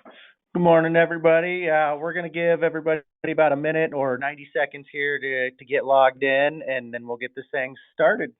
Good morning, everybody. We're going to give everybody about a minute or 90 seconds here to get logged in, and then we'll get this thing started.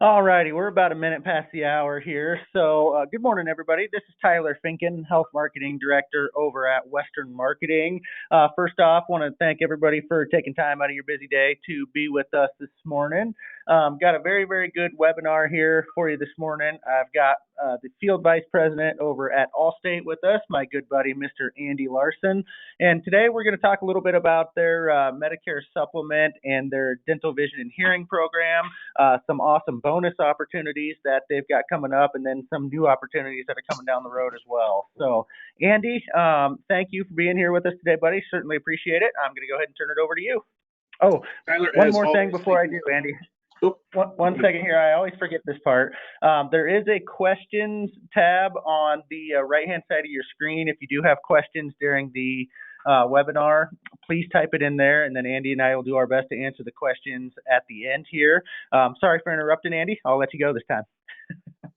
All righty, we're about a minute past the hour here. So, good morning, everybody. This is Tyler Finken, Health Marketing Director over at Western Marketing. First off, want to thank everybody for taking time out of your busy day to be with us this morning. Got a very, very good webinar here for you this morning. I've got the Field Vice President over at Allstate with us, my good buddy, Mr. Andy Larson. And today we're going to talk a little bit about their Medicare supplement and their dental, vision, and hearing program, some awesome bonus opportunities that they've got coming up, and then some new opportunities that are coming down the road as well. So, Andy, thank you for being here with us today, buddy. Certainly appreciate it. I'm going to go ahead and turn it over to you. Oh, Tyler, one more thing before I do, Andy. One second here. I always forget this part. There is a questions tab on the right-hand side of your screen. If you do have questions during the webinar, please type it in there, and then Andy and I will do our best to answer the questions at the end here. Sorry for interrupting, Andy. I'll let you go this time.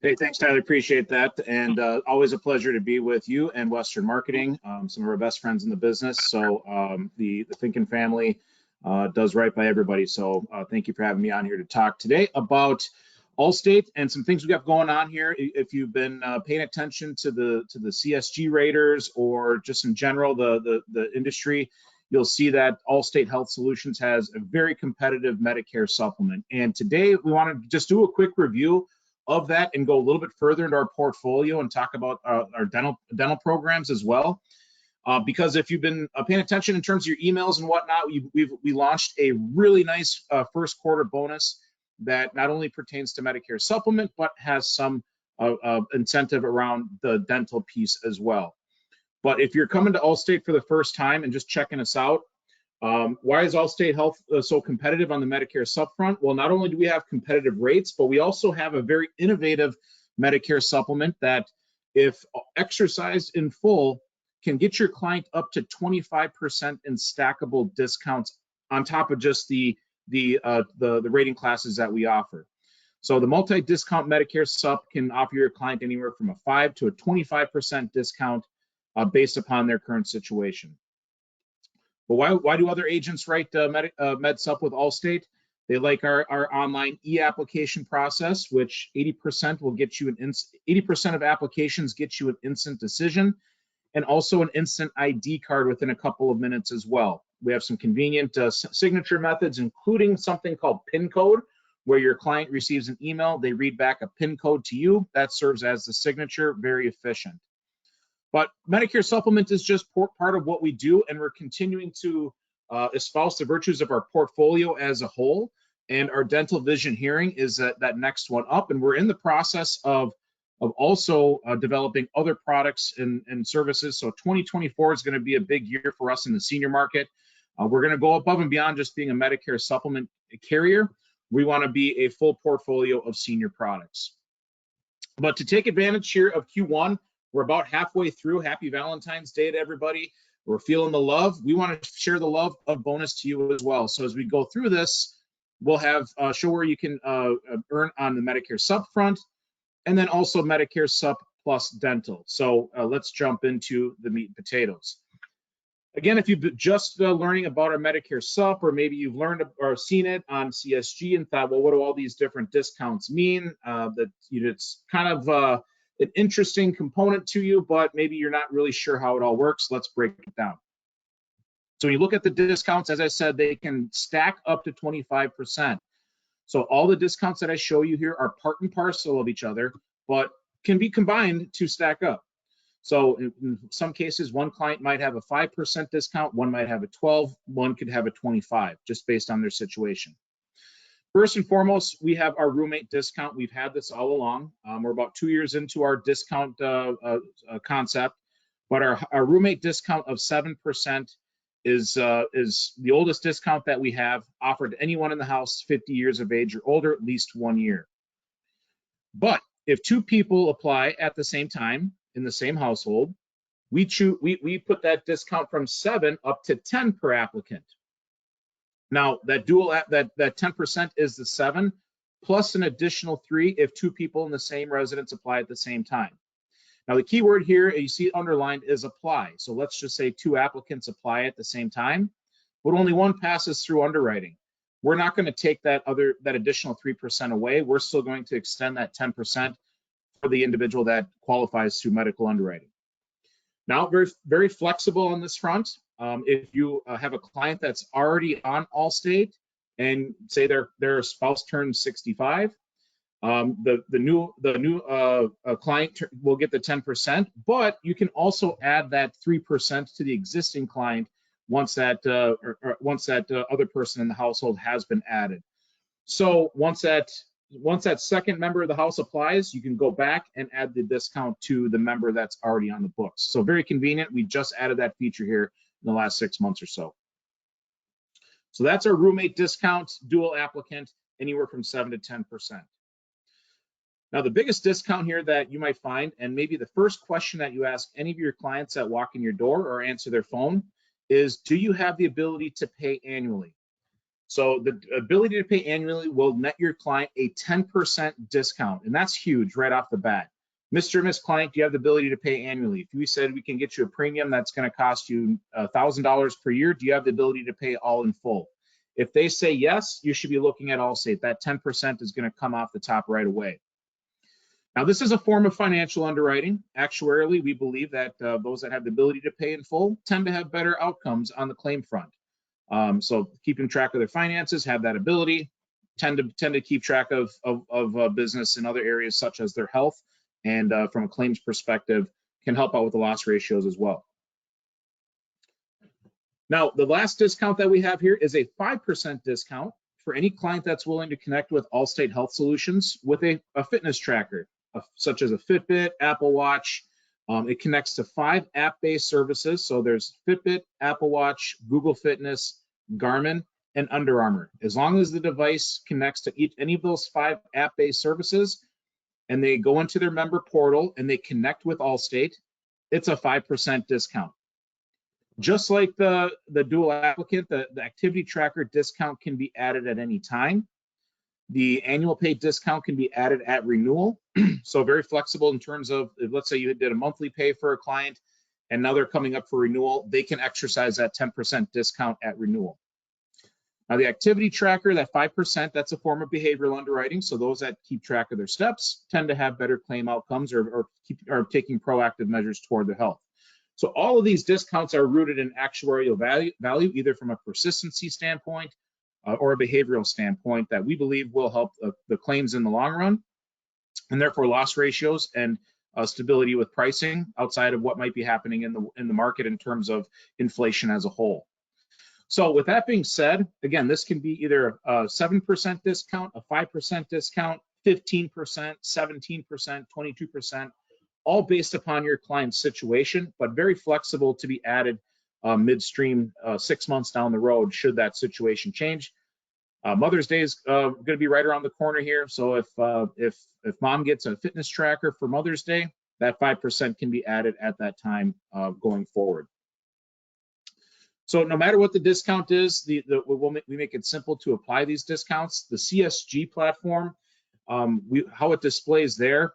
Hey, thanks, Tyler. Appreciate that. And always a pleasure to be with you and Western Marketing, some of our best friends in the business. So the Finken family does right by everybody. So thank you for having me on here to talk today about Allstate and some things we got going on here. If you've been paying attention to the CSG raters or just in general the industry, you'll see that Allstate Health Solutions has a very competitive Medicare supplement. And today we want to just do a quick review of that and go a little bit further into our portfolio and talk about our dental programs as well. Because if you've been paying attention in terms of your emails and whatnot, we launched a really nice first quarter bonus that not only pertains to Medicare supplement, but has some incentive around the dental piece as well. But if you're coming to Allstate for the first time and just checking us out, why is Allstate Health so competitive on the Medicare subfront? Well, not only do we have competitive rates, but we also have a very innovative Medicare supplement that, if exercised in full, can get your client up to 25% in stackable discounts on top of just the rating classes that we offer. So the multi-discount Medicare sup can offer your client anywhere from a 5 to a 25% discount based upon their current situation. But why do other agents write med sup with Allstate? They like our online e-application process, which 80% will get you 80% of applications get you an instant decision, and also an instant ID card within a couple of minutes as well. We have some convenient signature methods, including something called PIN code, where your client receives an email, they read back a PIN code to you, that serves as the signature, very efficient. But Medicare supplement is just part of what we do, and we're continuing to espouse the virtues of our portfolio as a whole, and our dental, vision, hearing is that next one up, and we're in the process of also developing other products and services. So 2024 is going to be a big year for us in the senior market. We're going to go above and beyond just being a Medicare supplement carrier. We want to be a full portfolio of senior products. But to take advantage here of Q1, we're about halfway through. Happy Valentine's Day to everybody. We're feeling the love. We want to share the love of bonus to you as well. So as we go through this, we'll have show where you can earn on the Medicare Sup front, and then also Medicare Sup plus dental. So let's jump into the meat and potatoes. Again, if you've just learning about our Medicare Sup, or maybe you've learned or seen it on CSG and thought, well, what do all these different discounts mean? That it's kind of an interesting component to you, but maybe you're not really sure how it all works. Let's break it down. So when you look at the discounts, as I said, they can stack up to 25%. So all the discounts that I show you here are part and parcel of each other, but can be combined to stack up. So in some cases, one client might have a 5% discount, one might have a 12, one could have a 25, just based on their situation. First and foremost, we have our roommate discount. We've had this all along. We're about 2 years into our discount concept, but our roommate discount of 7% is the oldest discount that we have, offered to anyone in the house 50 years of age or older, at least 1 year. But if 2 people apply at the same time in the same household, we put that discount from 7 up to 10 per applicant. Now that 10% is the 7 plus an additional 3 if 2 people in the same residence apply at the same time. Now the key word here you see underlined is apply. So let's just say 2 applicants apply at the same time, but only one passes through underwriting. We're not going to take that additional 3% away. We're still going to extend that 10% for the individual that qualifies through medical underwriting. Now, very, very flexible on this front. If you have a client that's already on Allstate and say their spouse turns 65, the new client will get the 10%, but you can also add that 3% to the existing client once that other person in the household has been added. So once that second member of the house applies, you can go back and add the discount to the member that's already on the books. So very convenient. We just added that feature here in the last 6 months or so. So that's our roommate discount, dual applicant, anywhere from 7 to 10%. Now, the biggest discount here that you might find, and maybe the first question that you ask any of your clients that walk in your door or answer their phone, is do you have the ability to pay annually? So the ability to pay annually will net your client a 10% discount, and that's huge right off the bat. Mr. and Miss Client, do you have the ability to pay annually? If we said we can get you a premium that's going to cost you $1,000 per year, do you have the ability to pay all in full? If they say yes, you should be looking at Allstate. That 10% is going to come off the top right away. Now, this is a form of financial underwriting. Actuarially, we believe that those that have the ability to pay in full tend to have better outcomes on the claim front. So keeping track of their finances, have that ability, tend to keep track of business in other areas such as their health, and from a claims perspective, can help out with the loss ratios as well. Now, the last discount that we have here is a 5% discount for any client that's willing to connect with Allstate Health Solutions with a fitness tracker, such as a Fitbit, Apple Watch. It connects to 5 app-based services. So there's Fitbit, Apple Watch, Google Fitness, Garmin, and Under Armour. As long as the device connects to any of those 5 app-based services, and they go into their member portal and they connect with Allstate, it's a 5% discount. Just like the dual applicant, the activity tracker discount can be added at any time. The annual pay discount can be added at renewal. So very flexible in terms of, let's say you did a monthly pay for a client and now they're coming up for renewal, they can exercise that 10% discount at renewal. Now the activity tracker, that 5%, that's a form of behavioral underwriting. So those that keep track of their steps tend to have better claim outcomes or are taking proactive measures toward their health. So all of these discounts are rooted in actuarial value, either from a persistency standpoint or a behavioral standpoint that we believe will help the claims in the long run, and therefore loss ratios and stability with pricing outside of what might be happening in the market in terms of inflation as a whole. So with that being said, again, this can be either a 7% discount, a 5% discount, 15%, 17%, 22%, all based upon your client's situation, but very flexible to be added midstream 6 months down the road should that situation change. Mother's Day is going to be right around the corner here. So if mom gets a fitness tracker for Mother's Day, that 5% can be added at that time going forward. So no matter what the discount is, we make it simple to apply these discounts. The CSG platform, how it displays there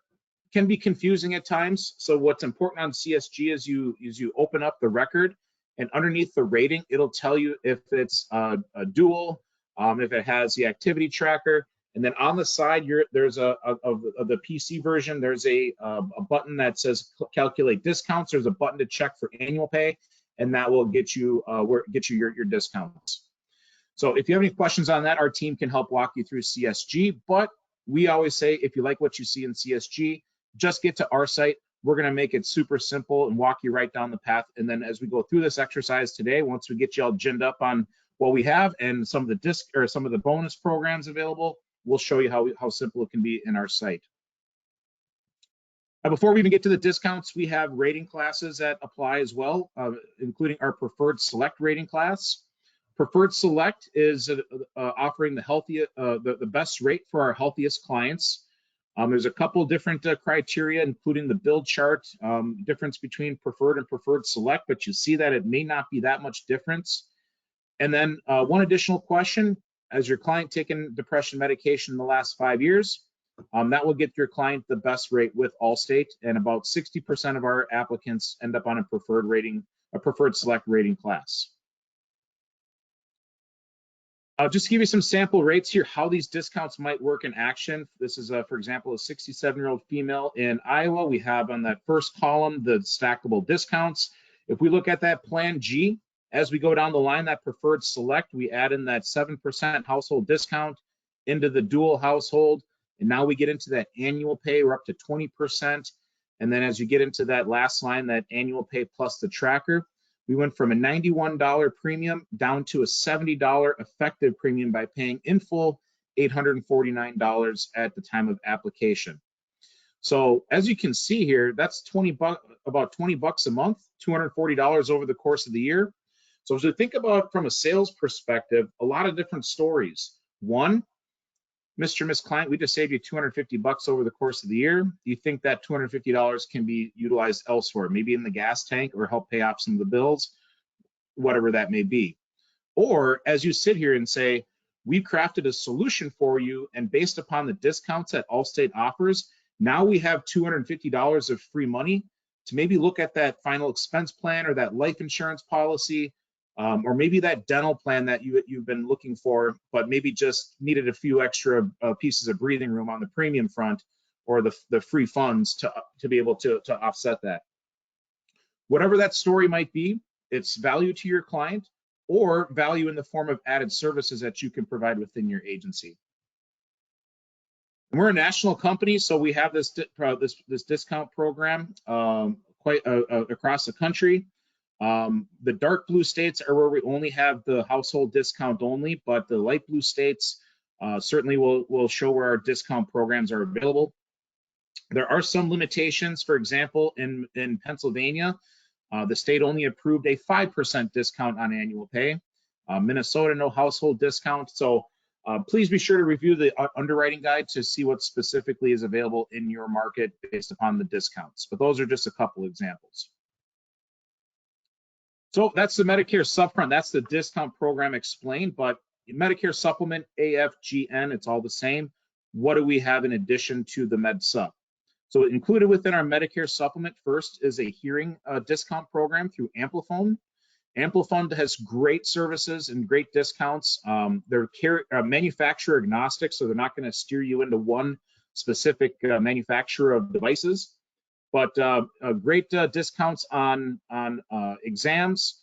can be confusing at times. So what's important on CSG is you open up the record, and underneath the rating, it'll tell you if it's a dual, if it has the activity tracker, and then on the side, there's the PC version, there's a button that says calculate discounts. There's a button to check for annual pay, and that will get you your discounts. So if you have any questions on that, our team can help walk you through CSG. But we always say, if you like what you see in CSG, just get to our site. We're going to make it super simple and walk you right down the path. And then as we go through this exercise today, once we get you all ginned up on what we have and some of the bonus programs available, we'll show you how simple it can be in our site. Before we even get to the discounts, we have rating classes that apply as well, including our Preferred Select rating class. Preferred Select is offering the best rate for our healthiest clients. There's a couple different criteria, including the build chart, difference between Preferred and Preferred Select, but you see that it may not be that much difference. And then one additional question: has your client taken depression medication in the last 5 years? That will get your client the best rate with Allstate, and about 60% of our applicants end up on a Preferred Select rating class. Just to give you some sample rates here, how these discounts might work in action. This is, for example, a 67-year-old female in Iowa. We have on that first column the stackable discounts. If we look at that Plan G, as we go down the line, that Preferred Select, we add in that 7% household discount into the dual household. And now we get into that annual pay, we're up to 20%. And then as you get into that last line, that annual pay plus the tracker, we went from a $91 premium down to a $70 effective premium by paying in full $849 at the time of application. So as you can see here, that's about 20 bucks a month, $240 over the course of the year. So as we think about from a sales perspective, a lot of different stories. One, Mr. and Ms. Client, we just saved you 250 bucks over the course of the year. Do you think that $250 can be utilized elsewhere, maybe in the gas tank, or help pay off some of the bills, whatever that may be? Or as you sit here and say, we've crafted a solution for you, and based upon the discounts that Allstate offers, now we have $250 of free money to maybe look at that final expense plan or that life insurance policy, or maybe that dental plan that you've been looking for, but maybe just needed a few extra pieces of breathing room on the premium front, or the free funds to be able to offset that. Whatever that story might be, it's value to your client or value in the form of added services that you can provide within your agency. And we're a national company, so we have this discount program quite across the country. The dark blue states are where we only have the household discount only, but the light blue states certainly will show where our discount programs are available. There are some limitations. For example, in Pennsylvania, the state only approved a 5% discount on annual pay. Minnesota, no household discount. So please be sure to review the underwriting guide to see what specifically is available in your market based upon the discounts. But those are just a couple examples. So that's the Medicare subfront. That's the discount program explained, but Medicare supplement, AFGN, it's all the same. What do we have in addition to the Med Sup? So included within our Medicare supplement first is a hearing discount program through Amplifone. Amplifone has great services and great discounts. They're manufacturer agnostic, so they're not going to steer you into one specific manufacturer of devices. But great discounts on exams.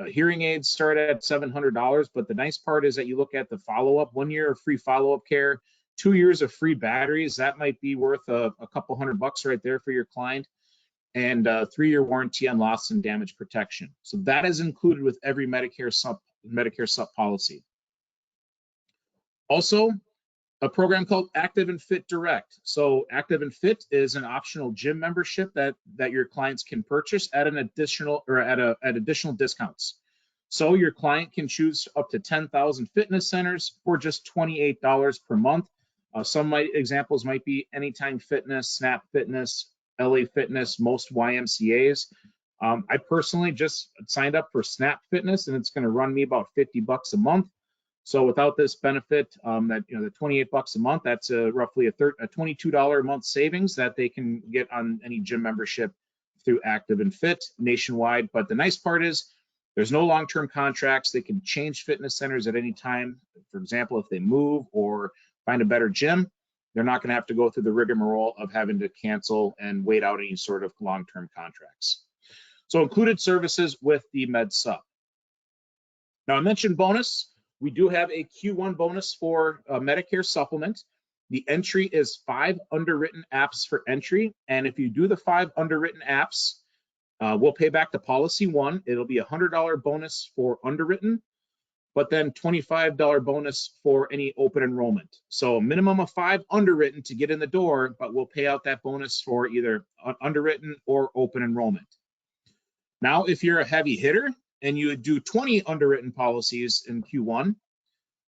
Hearing aids start at $700, but the nice part is that you look at the follow-up, 1 year of free follow-up care, 2 years of free batteries. That might be worth a couple $100 right there for your client, and 3-year warranty on loss and damage protection. So that is included with every Medicare Sup policy. Also, a program called Active and Fit Direct. So Active and Fit is an optional gym membership that your clients can purchase at an additional at additional discounts. So your client can choose up to 10,000 fitness centers for just $28 per month. Some examples might be Anytime Fitness, Snap Fitness, LA Fitness, most YMCAs. I personally just signed up for Snap Fitness, and it's going to run me about $50 a month. So without this benefit, the $28 a month, that's roughly a $22 a month savings that they can get on any gym membership through Active and Fit nationwide. But the nice part is there's no long-term contracts. They can change fitness centers at any time. For example, if they move or find a better gym, they're not going to have to go through the rigmarole of having to cancel and wait out any sort of long-term contracts. So included services with the Med Sup. Now I mentioned bonus. We do have a Q1 bonus for Medicare supplement. The entry is 5 underwritten apps for entry. And if you do the 5 underwritten apps, we'll pay back the policy one. It'll be a $100 bonus for underwritten, but then $25 bonus for any open enrollment. So a minimum of 5 underwritten to get in the door, but we'll pay out that bonus for either underwritten or open enrollment. Now, if you're a heavy hitter and you do 20 underwritten policies in Q1,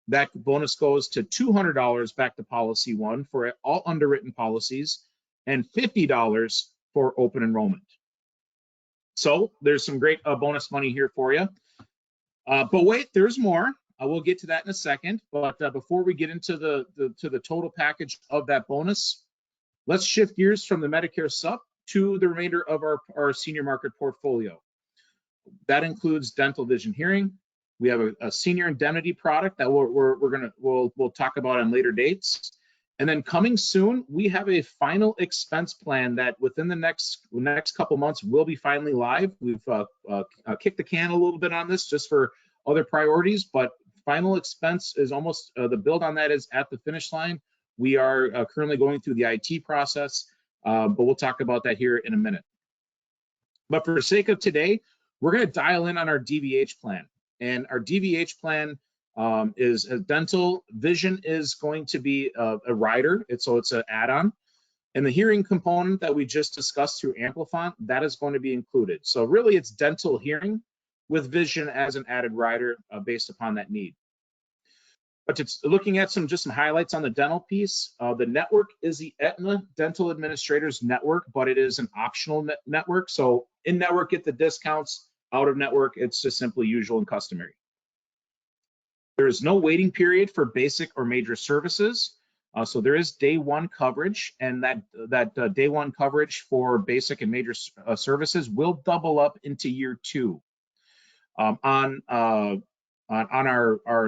that bonus goes to $200 back to policy one for all underwritten policies and $50 for open enrollment. So there's some great bonus money here for you. But wait, there's more. We'll get to that in a second. But before we get into the total package of that bonus, let's shift gears from the Medicare Sup to the remainder of our senior market portfolio. That includes dental, vision, hearing. We have a senior indemnity product that we'll talk about on later dates. And then coming soon, we have a final expense plan that within the next couple months will be finally live. We've kicked the can a little bit on this just for other priorities, but final expense is almost, the build on that is at the finish line. We are currently going through the IT process, but we'll talk about that here in a minute. But for the sake of today, we're going to dial in on our DVH plan. And our DVH plan is dental. Vision is going to be a rider, so it's an add-on. And the hearing component that we just discussed through Amplifont, that is going to be included. So really it's dental hearing with vision as an added rider based upon that need. But it's looking at some highlights on the dental piece. The network is the Aetna Dental Administrators Network, but it is an optional network. So in network, get the discounts. Out of network, it's just simply usual and customary. There is no waiting period for basic or major services. So there is day one coverage, and that day one coverage for basic and major services will double up into year 2. On our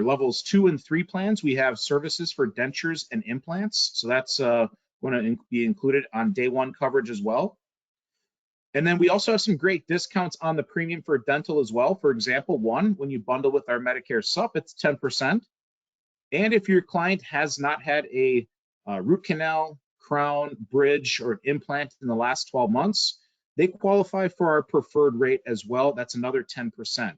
levels 2 and 3 plans, we have services for dentures and implants. So that's going to be included on day one coverage as well. And then we also have some great discounts on the premium for dental as well. For example, when you bundle with our Medicare Sup, it's 10%. And if your client has not had a root canal, crown, bridge, or implant in the last 12 months, they qualify for our preferred rate as well. That's another 10%.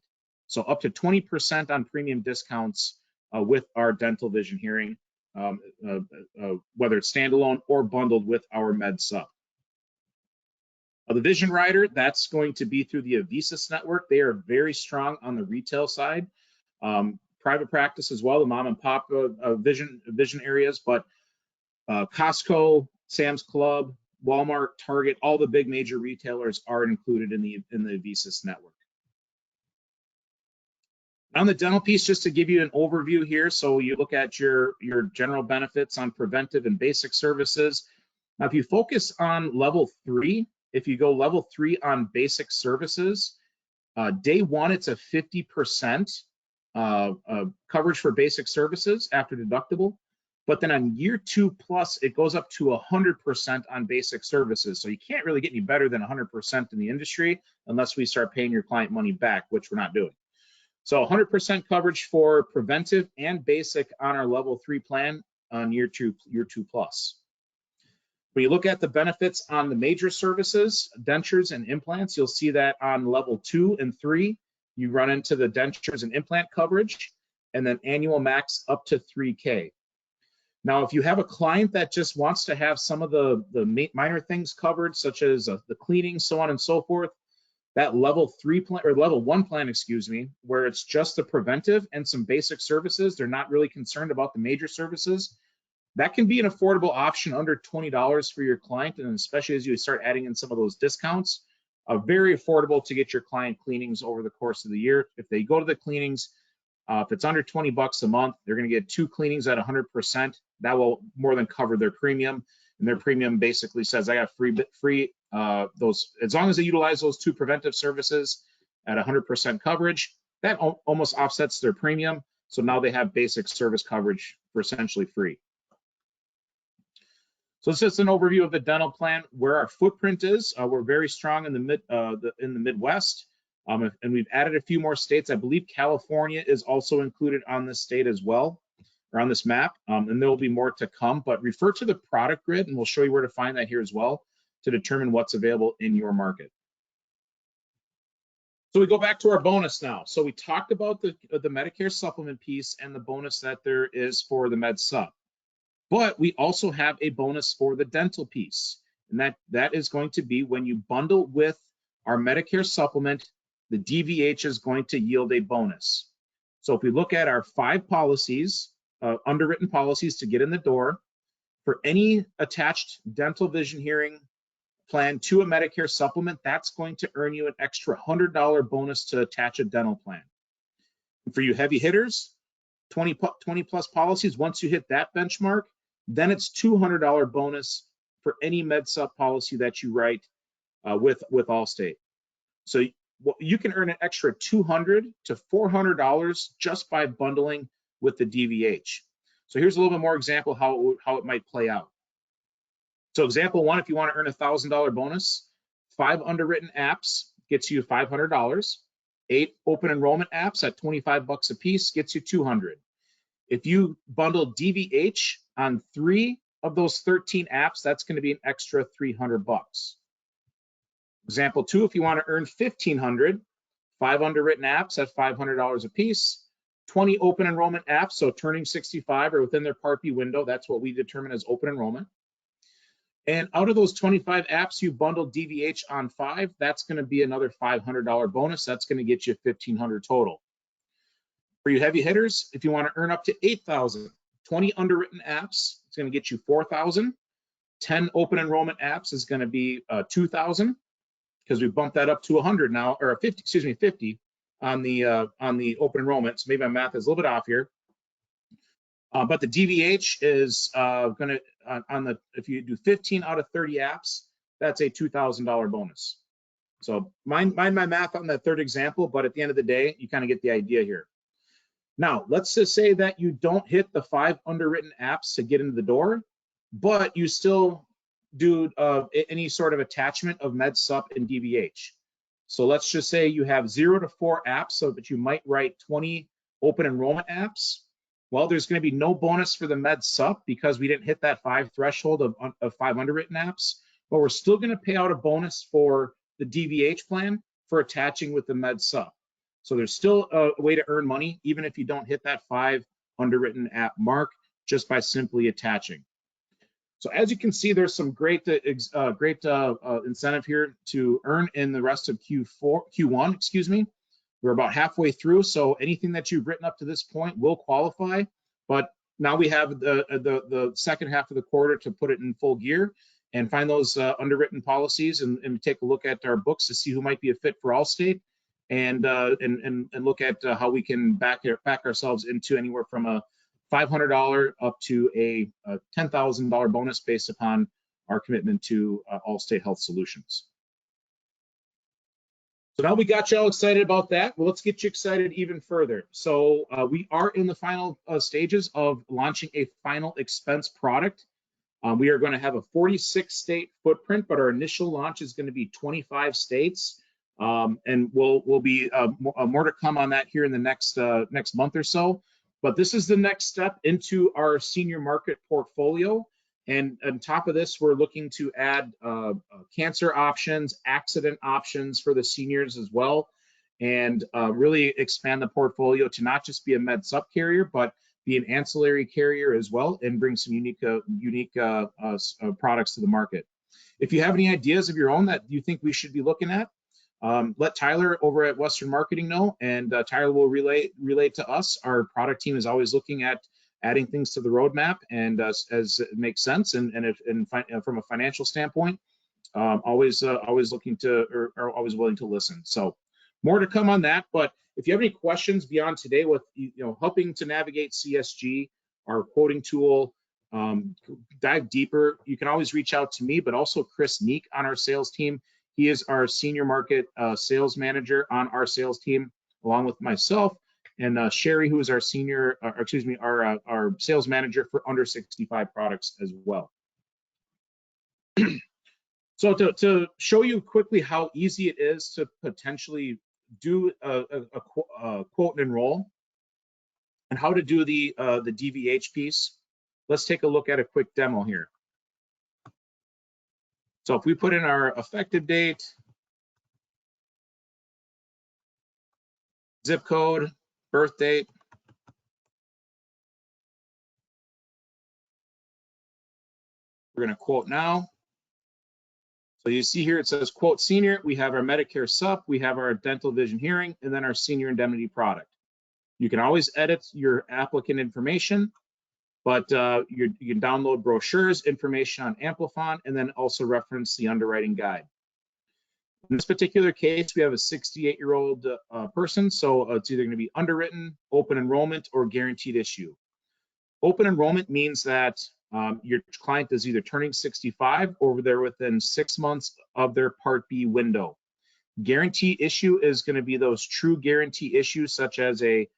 So up to 20% on premium discounts with our dental, vision, hearing, whether it's standalone or bundled with our Med Sup. The Vision Rider, that's going to be through the Avisis network. They are very strong on the retail side. Private practice as well, the mom and pop vision areas, but Costco, Sam's Club, Walmart, Target, all the big major retailers are included in the Avisis network. On the dental piece, just to give you an overview here, so you look at your general benefits on preventive and basic services. Now, if you focus on level 3, if you go level 3 on basic services, day one, it's a 50% coverage for basic services after deductible. But then on year 2 plus, it goes up to 100% on basic services. So you can't really get any better than 100% in the industry unless we start paying your client money back, which we're not doing. So 100% coverage for preventive and basic on our level 3 plan on year 2 plus. When you look at the benefits on the major services, dentures and implants, you'll see that on level 2 and 3, you run into the dentures and implant coverage, and then annual max up to $3K. Now, if you have a client that just wants to have some of the minor things covered, such as the cleaning, so on and so forth, that level 3 plan or level 1 plan, excuse me, where it's just the preventive and some basic services, they're not really concerned about the major services. That can be an affordable option under $20 for your client, and especially as you start adding in some of those discounts, very affordable to get your client cleanings over the course of the year. If they go to the cleanings, if it's under 20 bucks a month, they're going to get 2 cleanings at 100%. That will more than cover their premium. And their premium basically says, I got free those, as long as they utilize those 2 preventive services at 100% coverage, that almost offsets their premium. So now they have basic service coverage for essentially free. So it's just an overview of the dental plan, where our footprint is. We're very strong in the Midwest, and we've added a few more states. I believe California is also included on this state as well, or on this map, and there will be more to come. But refer to the product grid, and we'll show you where to find that here as well to determine what's available in your market. So we go back to our bonus now. So we talked about the Medicare supplement piece and the bonus that there is for the Med Sup. But we also have a bonus for the dental piece, and that is going to be when you bundle with our Medicare supplement, the DVH is going to yield a bonus. So if we look at our 5 policies, underwritten policies to get in the door, for any attached dental, vision, hearing plan to a Medicare supplement, that's going to earn you an extra $100 bonus to attach a dental plan. And for you heavy hitters, 20 plus policies, once you hit that benchmark, then it's $200 bonus for any Med Sup policy that you write with Allstate. So you can earn an extra $200 to $400 just by bundling with the DVH. So here's a little bit more example how it might play out. So example 1, if you want to earn a $1,000 bonus, 5 underwritten apps gets you $500. 8 open enrollment apps at 25 bucks a piece gets you $200. If you bundle DVH on 3 of those 13 apps, that's going to be an extra $300 bucks. Example 2, if you want to earn $1,500, 5 underwritten apps at $500 a piece, 20 open enrollment apps, so turning 65 or within their Part B window, that's what we determine as open enrollment. And out of those 25 apps, you bundle DVH on 5, that's going to be another $500 bonus. That's going to get you $1,500 total. For you heavy hitters, if you want to earn up to $8,000, 20 underwritten apps, it's going to get you $4,000. 10 open enrollment apps is going to be $2,000, because we bumped that up to 100 now, or 50 on the open enrollment. So maybe my math is a little bit off here. But the DVH is going to, if you do 15 out of 30 apps, that's a $2,000 bonus. So mind my math on that third example, but at the end of the day, you kind of get the idea here. Now, let's just say that you don't hit the 5 underwritten apps to get into the door, but you still do any sort of attachment of Med Sup and DVH. So let's just say you have 0 to 4 apps, so that you might write 20 open enrollment apps. Well, there's going to be no bonus for the Med Sup because we didn't hit that 5 threshold of 5 underwritten apps, but we're still going to pay out a bonus for the DVH plan for attaching with the Med Sup. So there's still a way to earn money, even if you don't hit that 5 underwritten app mark, just by simply attaching. So as you can see, there's some great incentive here to earn in the rest of Q1, excuse me. We're about halfway through, so anything that you've written up to this point will qualify, but now we have the second half of the quarter to put it in full gear and find those underwritten policies and take a look at our books to see who might be a fit for Allstate, and look at how we can back ourselves into anywhere from a $500 up to a $10,000 bonus based upon our commitment to Allstate Health Solutions. So now we got you all excited about that. Well, let's get you excited even further. So we are in the final stages of launching a final expense product. We are going to have a 46-state footprint, but our initial launch is going to be 25 states. And we'll be more to come on that here in the next month or so. But this is the next step into our senior market portfolio. And on top of this, we're looking to add cancer options, accident options for the seniors as well, and really expand the portfolio to not just be a Med Sup carrier, but be an ancillary carrier as well, and bring some unique products to the market. If you have any ideas of your own that you think we should be looking at, let Tyler over at Western Marketing know, and Tyler will relay to us. Our product team is always looking at adding things to the roadmap, and as it makes sense, and from a financial standpoint, always looking to, or always willing to listen. So more to come on that. But if you have any questions beyond today with, helping to navigate CSG, our quoting tool, dive deeper, you can always reach out to me, but also Chris Meek on our sales team. He is our senior market sales manager on our sales team, along with myself and Sherry, who is our senior, our sales manager for under 65 products as well. So to show you quickly how easy it is to potentially do a quote and enroll, and how to do the DVH piece, let's take a look at a quick demo here. So if we put in our effective date, zip code, birth date, we're going to quote now. So you see here it says quote senior. We have our Medicare sup, we have our dental, vision, hearing, and then our senior indemnity product. You can always edit your applicant information, but you can download brochures, information on Amplifon, and then also reference the underwriting guide. In this particular case, we have a 68-year-old person, so it's either going to be underwritten, open enrollment, or guaranteed issue. Open enrollment means that your client is either turning 65 or they're within 6 months of their Part B window. Guarantee issue is going to be those true guarantee issues, such as a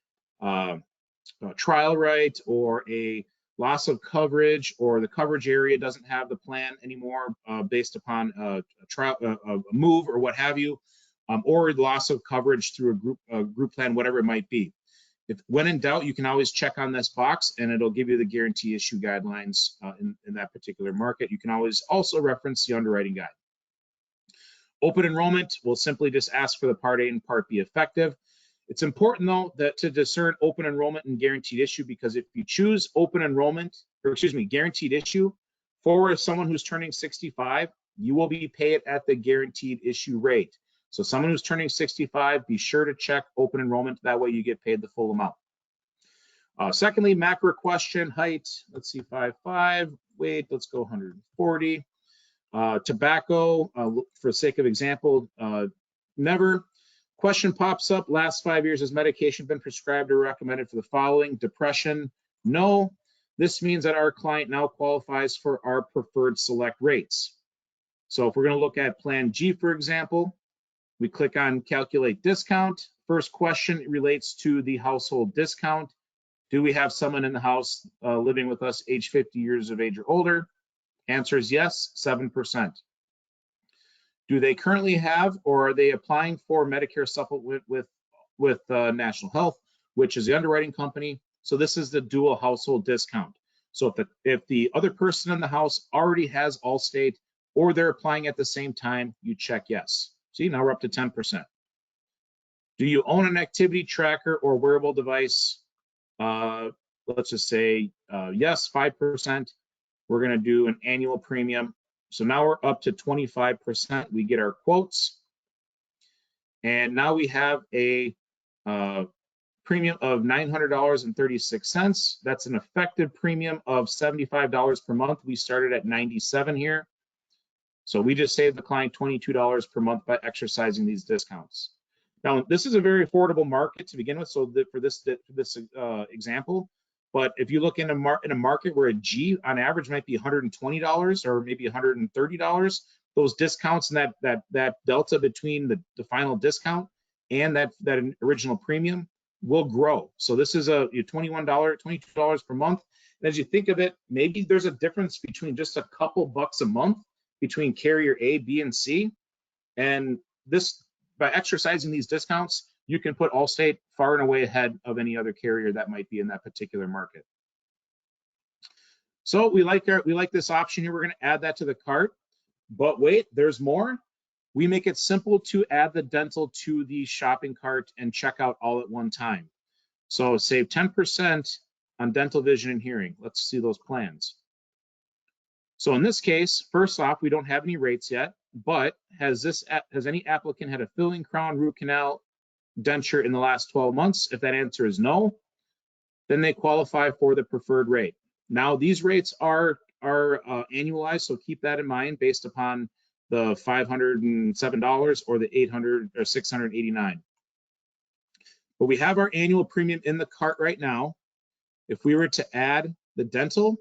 trial right or a loss of coverage, or the coverage area doesn't have the plan anymore based upon a move or what have you, or loss of coverage through a group plan, whatever it might be. When in doubt, you can always check on this box and it'll give you the guarantee issue guidelines in that particular market. You can always also reference the underwriting guide. Open enrollment will simply just ask for the Part A and Part B effective. It's important though that to discern open enrollment and guaranteed issue, because if you choose open enrollment, or excuse me, guaranteed issue for someone who's turning 65, you will be paid at the guaranteed issue rate. So someone who's turning 65, be sure to check open enrollment. That way you get paid the full amount. Secondly, macro question, height, let's see, 5'5", weight, let's go 140. Tobacco, for the sake of example, never. Question pops up, last 5 years, has medication been prescribed or recommended for the following? Depression, no. This means that our client now qualifies for our preferred select rates. So if we're going to look at Plan G, for example, we click on calculate discount. First question relates to the household discount. Do we have someone in the house living with us age 50 years of age or older? Answer is yes, 7%. Do they currently have, or are they applying for Medicare supplement with National Health, which is the underwriting company? So this is the dual household discount. So if the other person in the house already has Allstate, or they're applying at the same time, you check yes. See, now we're up to 10%. Do you own an activity tracker or wearable device? Let's just say yes, 5%. We're going to do an annual premium. So now we're up to 25%. We get our quotes. And now we have a premium of $900.36. That's an effective premium of $75 per month. We started at $97 here. So we just saved the client $22 per month by exercising these discounts. Now, this is a very affordable market to begin with, so for this example. But if you look in a market where a G on average might be $120 or maybe $130, those discounts and that delta between the final discount and that original premium will grow. So this is a $22 per month. And as you think of it, maybe there's a difference between just a couple bucks a month between carrier A, B, and C. And this, by exercising these discounts, you can put Allstate far and away ahead of any other carrier that might be in that particular market. So we like this option here. We're going to add that to the cart. But wait, there's more. We make it simple to add the dental to the shopping cart and check out all at one time. So save 10% on dental, vision, and hearing. Let's see those plans. So in this case, first off, we don't have any rates yet, but has any applicant had a filling, crown, root canal, denture in the last 12 months? If that answer is no, then they qualify for the preferred rate. Now these rates are annualized, so keep that in mind based upon the $507 or the $800 or $689. But we have our annual premium in the cart right now. If we were to add the dental,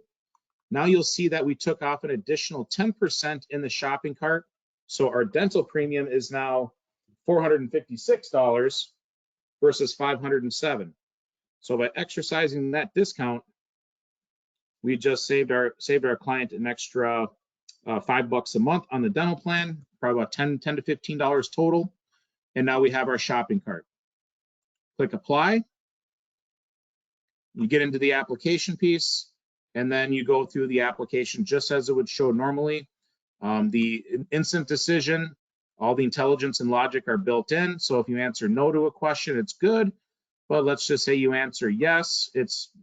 now you'll see that we took off an additional 10% in the shopping cart. So our dental premium is now $456 versus $507. So by exercising that discount, we just saved our client an extra $5 a month on the dental plan, probably about $10 to $15 total. And now we have our shopping cart. Click apply. You get into the application piece, and then you go through the application just as it would show normally. The instant decision, all the intelligence and logic are built in. So if you answer no to a question, it's good. But let's just say you answer yes.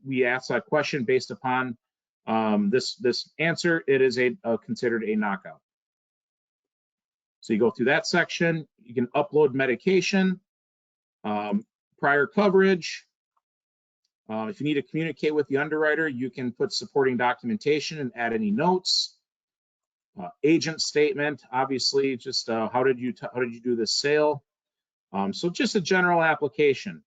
We ask that question based upon this answer. It is considered a knockout. So you go through that section. You can upload medication, prior coverage. If you need to communicate with the underwriter, you can put supporting documentation and add any notes. Agent statement, obviously, just how did you do this sale? So just a general application.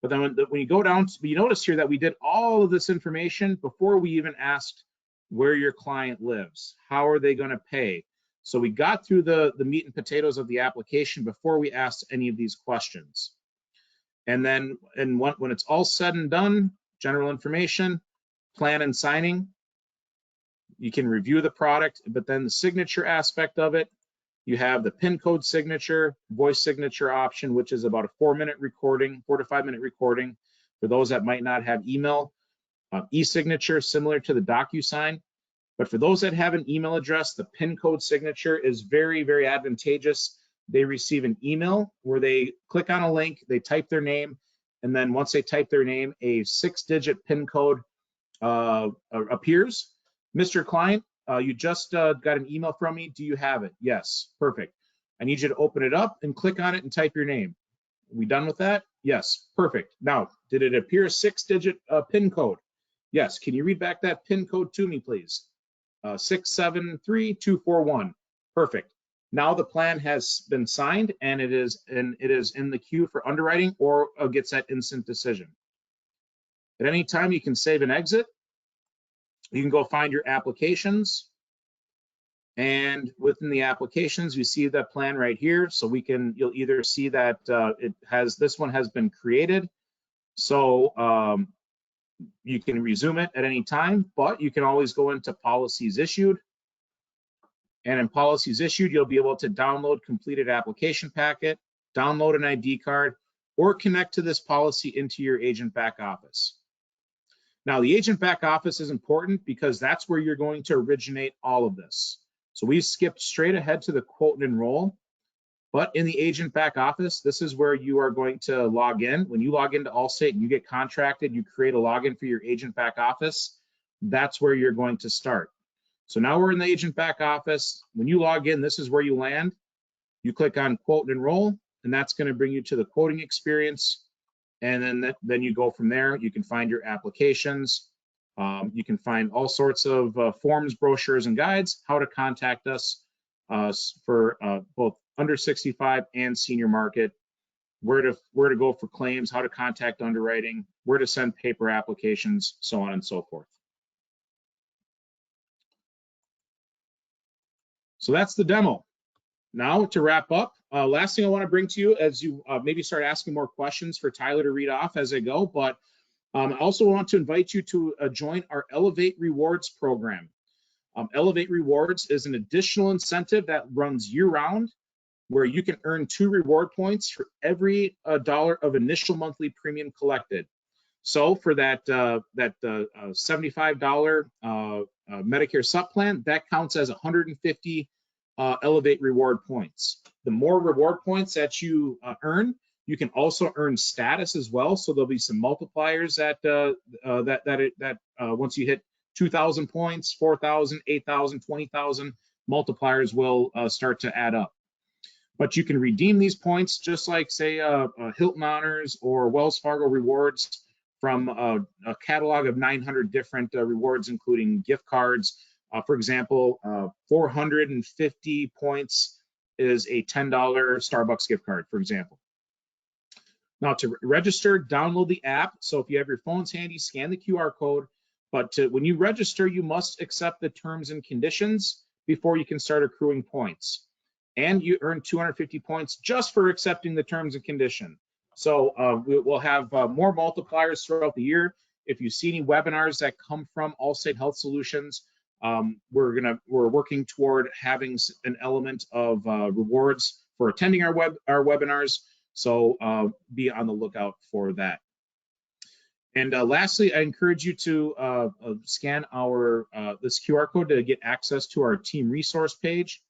But then when you go down, you notice here that we did all of this information before we even asked where your client lives. How are they going to pay? So we got through the meat and potatoes of the application before we asked any of these questions. And then when it's all said and done, general information, plan and signing, you can review the product, but then the signature aspect of it, you have the PIN code signature, voice signature option, which is about a 4 to 5 minute recording for those that might not have email. E-signature, similar to the DocuSign. But for those that have an email address, the PIN code signature is very, very advantageous. They receive an email where they click on a link, they type their name, and then once they type their name, a 6-digit PIN code appears. Mr. Client, you just got an email from me. Do you have it? Yes, perfect. I need you to open it up and click on it and type your name. Are we done with that? Yes, perfect. Now, did it appear a 6-digit PIN code? Yes. Can you read back that PIN code to me, please? 673241. Perfect. Now the plan has been signed and it is in the queue for underwriting or gets that instant decision. At any time, you can save and exit. You can go find your applications, and within the applications, you see that plan right here. So you'll either see that this one has been created. So you can resume it at any time, but you can always go into policies issued. And in policies issued, you'll be able to download completed application packet, download an ID card, or connect to this policy into your agent back office. Now, the agent back office is important because that's where you're going to originate all of this. So we skipped straight ahead to the quote and enroll, but in the agent back office, this is where you are going to log in. When you log into Allstate and you get contracted, you create a login for your agent back office. That's where you're going to start. So now we're in the agent back office. When you log in, this is where you land. You click on quote and enroll, and that's going to bring you to the quoting experience. And then you go from there. You can find your applications. You can find all sorts of forms, brochures, and guides, how to contact us for both under 65 and senior market, where to go for claims, how to contact underwriting, where to send paper applications, so on and so forth. So that's the demo. Now to wrap up, last thing I want to bring to you as you maybe start asking more questions for Tyler to read off as I go, but I also want to invite you to join our Elevate Rewards program. Elevate Rewards is an additional incentive that runs year-round where you can earn 2 reward points for every $1 of initial monthly premium collected. So for that $75 Medicare sup plan, that counts as 150 Elevate Reward points. The more reward points that you earn, you can also earn status as well. So there'll be some multipliers that once you hit 2,000 points, 4,000, 8,000, 20,000, multipliers will start to add up. But you can redeem these points just like, say, Hilton Honors or Wells Fargo Rewards from a catalog of 900 different rewards, including gift cards, For example, 450 points is a $10 Starbucks gift card, for example. Now to register, download the app. So if you have your phones handy, scan the QR code. But when you register, you must accept the terms and conditions before you can start accruing points. And you earn 250 points just for accepting the terms and condition. So we'll have more multipliers throughout the year. If you see any webinars that come from Allstate Health Solutions, we're working toward having an element of rewards for attending our webinars. So be on the lookout for that. And lastly, I encourage you to scan this QR code to get access to our team resource page.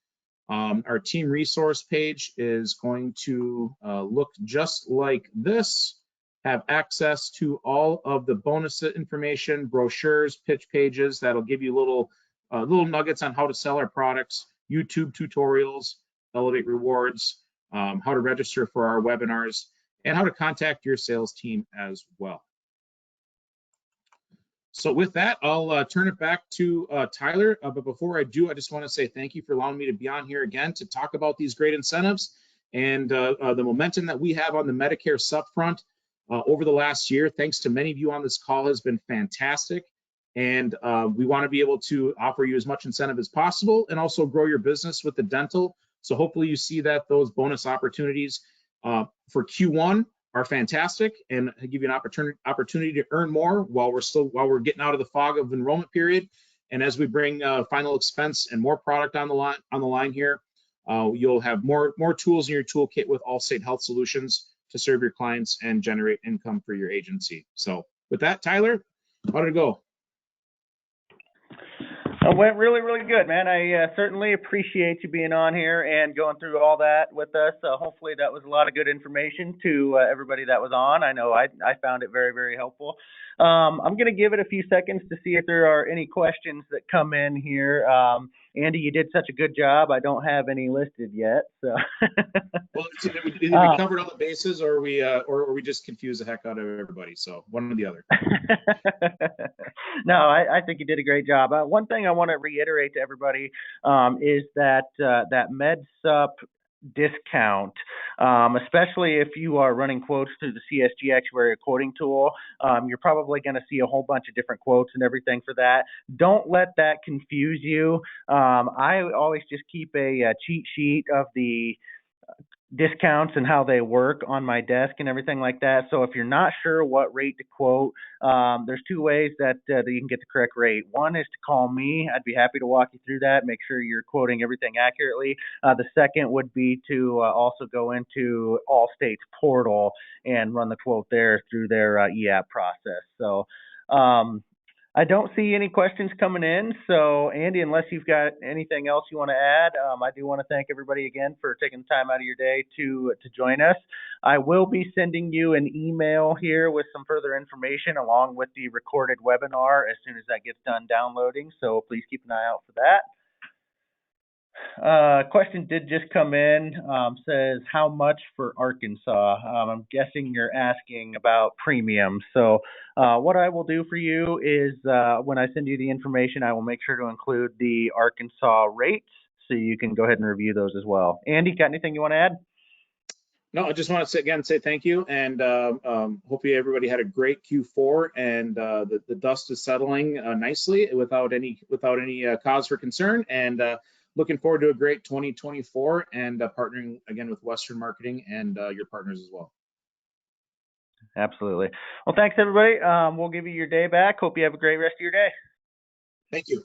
Our team resource page is going to look just like this, have access to all of the bonus information, brochures, pitch pages that'll give you little nuggets on how to sell our products, YouTube tutorials, Elevate rewards, how to register for our webinars, and how to contact your sales team as well. So with that, I'll turn it back to Tyler. But before I do, I just want to say thank you for allowing me to be on here again to talk about these great incentives and the momentum that we have on the Medicare sub front over the last year. Thanks to many of you on this call has been fantastic. And we want to be able to offer you as much incentive as possible and also grow your business with the dental. So hopefully you see that those bonus opportunities for Q1 are fantastic and give you an opportunity to earn more while we're getting out of the fog of enrollment period. And as we bring final expense and more product on the line here, you'll have more tools in your toolkit with Allstate Health Solutions to serve your clients and generate income for your agency. So with that, Tyler, how did it go? It went really, really good, man. I certainly appreciate you being on here and going through all that with us. Hopefully that was a lot of good information to everybody that was on. I know I found it very, very helpful. I'm going to give it a few seconds to see if there are any questions that come in here. Andy, you did such a good job. I don't have any listed yet. So. Well, either we covered all the bases or we just confused the heck out of everybody. So one or the other. No, I think you did a great job. One thing I want to reiterate to everybody is that that MedSup discount, especially if you are running quotes through the CSG Actuary Quoting Tool, you're probably going to see a whole bunch of different quotes and everything for that. Don't let that confuse you. I always just keep a cheat sheet of the discounts and how they work on my desk and everything like that. So if you're not sure what rate to quote, there's two ways that you can get the correct rate. One is to call me. I'd be happy to walk you through that, make sure you're quoting everything accurately. The second would be to also go into Allstate's portal and run the quote there through their e-app process. So I don't see any questions coming in. So, Andy, unless you've got anything else you want to add, I do want to thank everybody again for taking the time out of your day to join us. I will be sending you an email here with some further information along with the recorded webinar as soon as that gets done downloading. So please keep an eye out for that. Question did just come in, says how much for Arkansas? I'm guessing you're asking about premium. So what I will do for you is when I send you the information, I will make sure to include the Arkansas rates so you can go ahead and review those as well. Andy, got anything you want to add? No, I just want to say thank you, and hope everybody had a great Q4, and the dust is settling nicely without any cause for concern, and looking forward to a great 2024 and partnering again with Western Marketing and your partners as well. Absolutely. Well, thanks everybody. We'll give you your day back. Hope you have a great rest of your day. Thank you.